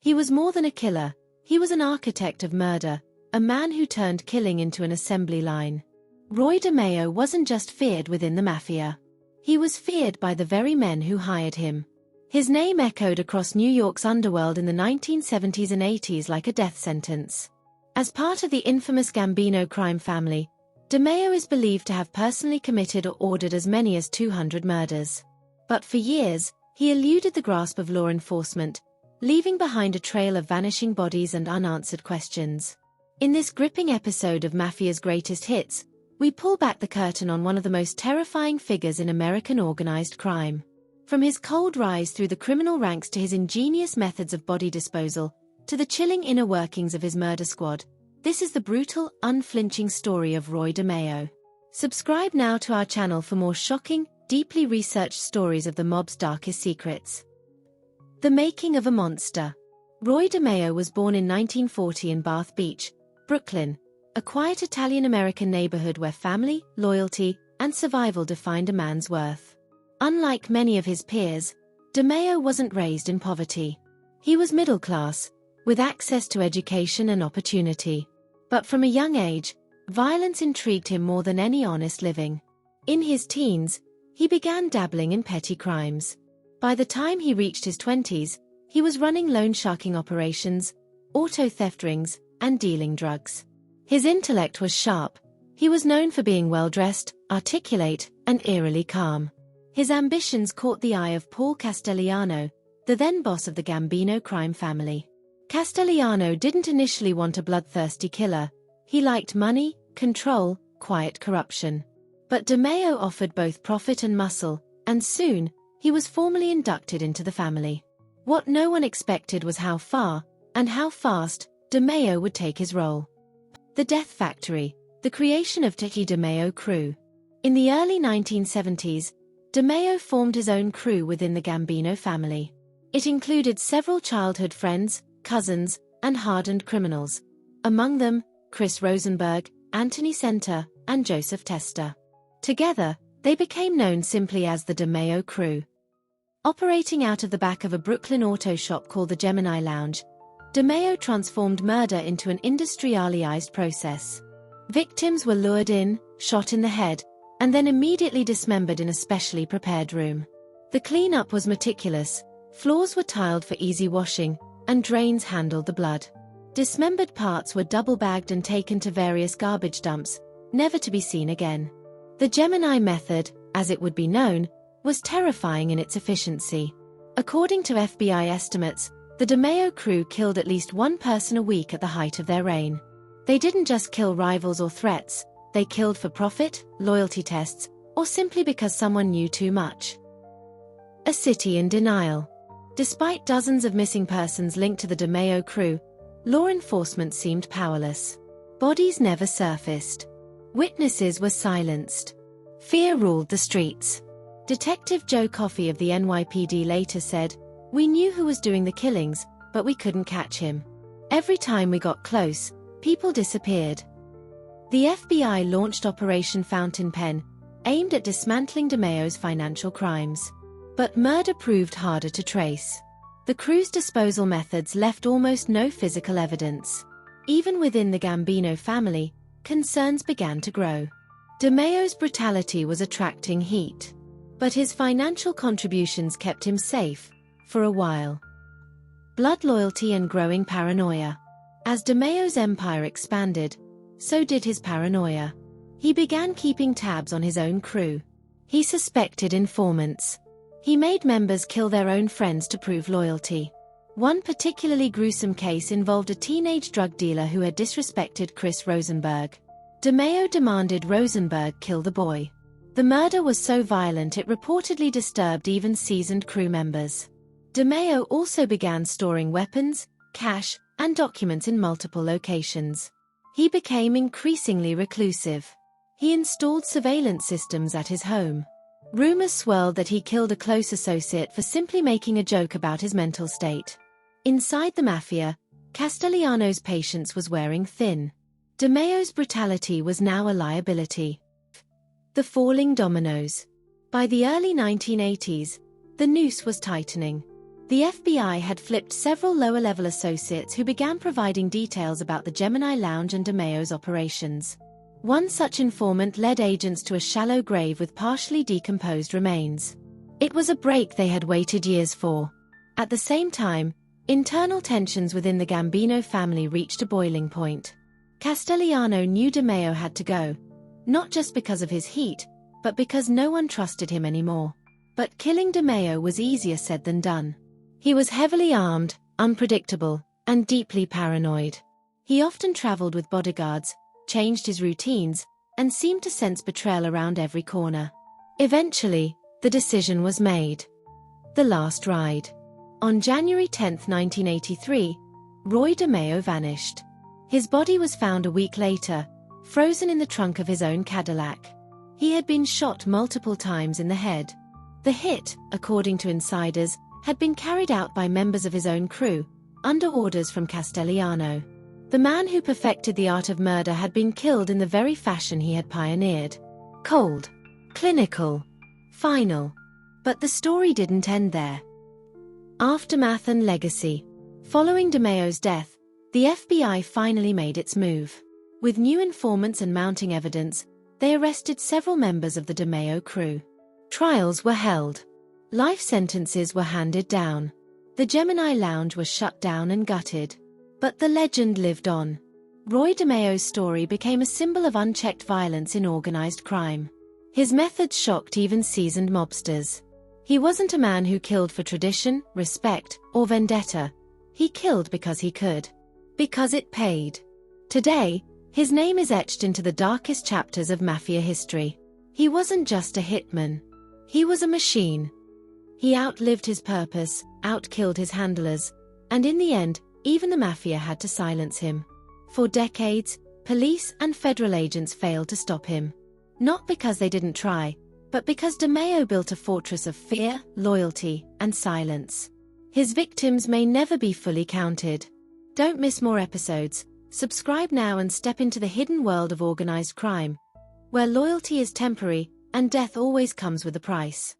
He was more than a killer, he was an architect of murder, a man who turned killing into an assembly line. Roy DeMeo wasn't just feared within the Mafia. He was feared by the very men who hired him. His name echoed across New York's underworld in the 1970s and 80s like a death sentence. As part of the infamous Gambino crime family, DeMeo is believed to have personally committed or ordered as many as 200 murders. But for years, he eluded the grasp of law enforcement, leaving behind a trail of vanishing bodies and unanswered questions. In this gripping episode of Mafia's Greatest Hits, we pull back the curtain on one of the most terrifying figures in American organized crime. From his cold rise through the criminal ranks to his ingenious methods of body disposal, to the chilling inner workings of his murder squad, this is the brutal, unflinching story of Roy DeMeo. Subscribe now to our channel for more shocking, deeply researched stories of the mob's darkest secrets. The making of a monster. Roy DeMeo was born in 1940 in Bath Beach, Brooklyn, a quiet Italian-American neighborhood where family, loyalty, and survival defined a man's worth. Unlike many of his peers, DeMeo wasn't raised in poverty. He was middle class, with access to education and opportunity. But from a young age, violence intrigued him more than any honest living. In his teens, he began dabbling in petty crimes. By the time he reached his 20s, he was running loan sharking operations, auto theft rings, and dealing drugs. His intellect was sharp. He was known for being well-dressed, articulate, and eerily calm. His ambitions caught the eye of Paul Castellano, the then boss of the Gambino crime family. Castellano didn't initially want a bloodthirsty killer. He liked money, control, quiet corruption. But DeMeo offered both profit and muscle, and soon, he was formally inducted into the family. What no one expected was how far, and how fast, DeMeo would take his role. The Death Factory, the creation of the DeMeo crew. In the early 1970s, DeMeo formed his own crew within the Gambino family. It included several childhood friends, cousins, and hardened criminals. Among them, Chris Rosenberg, Anthony Center, and Joseph Testa. Together, they became known simply as the DeMeo crew. Operating out of the back of a Brooklyn auto shop called the Gemini Lounge, DeMeo transformed murder into an industrialized process. Victims were lured in, shot in the head, and then immediately dismembered in a specially prepared room. The cleanup was meticulous, floors were tiled for easy washing, and drains handled the blood. Dismembered parts were double-bagged and taken to various garbage dumps, never to be seen again. The Gemini method, as it would be known, was terrifying in its efficiency. According to FBI estimates, the DeMeo crew killed at least one person a week at the height of their reign. They didn't just kill rivals or threats, they killed for profit, loyalty tests, or simply because someone knew too much. A city in denial. Despite dozens of missing persons linked to the DeMeo crew, law enforcement seemed powerless. Bodies never surfaced. Witnesses were silenced. Fear ruled the streets. Detective Joe Coffey of the NYPD later said, "We knew who was doing the killings, but we couldn't catch him. Every time we got close, people disappeared." The FBI launched Operation Fountain Pen, aimed at dismantling DeMeo's financial crimes. But murder proved harder to trace. The crew's disposal methods left almost no physical evidence. Even within the Gambino family, concerns began to grow. DeMeo's brutality was attracting heat. But his financial contributions kept him safe, for a while. Blood loyalty and growing paranoia. As DeMeo's empire expanded, so did his paranoia. He began keeping tabs on his own crew. He suspected informants. He made members kill their own friends to prove loyalty. One particularly gruesome case involved a teenage drug dealer who had disrespected Chris Rosenberg. DeMeo demanded Rosenberg kill the boy. The murder was so violent it reportedly disturbed even seasoned crew members. DeMeo also began storing weapons, cash, and documents in multiple locations. He became increasingly reclusive. He installed surveillance systems at his home. Rumors swirled that he killed a close associate for simply making a joke about his mental state. Inside the Mafia, Castellano's patience was wearing thin. DeMeo's brutality was now a liability. The falling dominoes. By the early 1980s, the noose was tightening. The FBI had flipped several lower-level associates who began providing details about the Gemini Lounge and DeMayo's operations. One such informant led agents to a shallow grave with partially decomposed remains. It was a break they had waited years for. At the same time, internal tensions within the Gambino family reached a boiling point. Castellano knew DeMayo had to go, not just because of his heat, but because no one trusted him anymore. But killing DeMayo was easier said than done. He was heavily armed, unpredictable, and deeply paranoid. He often traveled with bodyguards, changed his routines, and seemed to sense betrayal around every corner. Eventually, the decision was made. The last ride. On January 10, 1983, Roy DeMayo vanished. His body was found a week later, frozen in the trunk of his own Cadillac. He had been shot multiple times in the head. The hit, according to insiders, had been carried out by members of his own crew, under orders from Castellano. The man who perfected the art of murder had been killed in the very fashion he had pioneered. Cold. Clinical. Final. But the story didn't end there. Aftermath and legacy. Following DeMayo's death, the FBI finally made its move. With new informants and mounting evidence, they arrested several members of the DeMayo crew. Trials were held. Life sentences were handed down. The Gemini Lounge was shut down and gutted. But the legend lived on. Roy DeMayo's story became a symbol of unchecked violence in organized crime. His methods shocked even seasoned mobsters. He wasn't a man who killed for tradition, respect, or vendetta. He killed because he could. Because it paid. Today, his name is etched into the darkest chapters of Mafia history. He wasn't just a hitman. He was a machine. He outlived his purpose, outkilled his handlers, and in the end, even the Mafia had to silence him. For decades, police and federal agents failed to stop him. Not because they didn't try, but because DeMayo built a fortress of fear, loyalty, and silence. His victims may never be fully counted. Don't miss more episodes. Subscribe now and step into the hidden world of organized crime, where loyalty is temporary and death always comes with a price.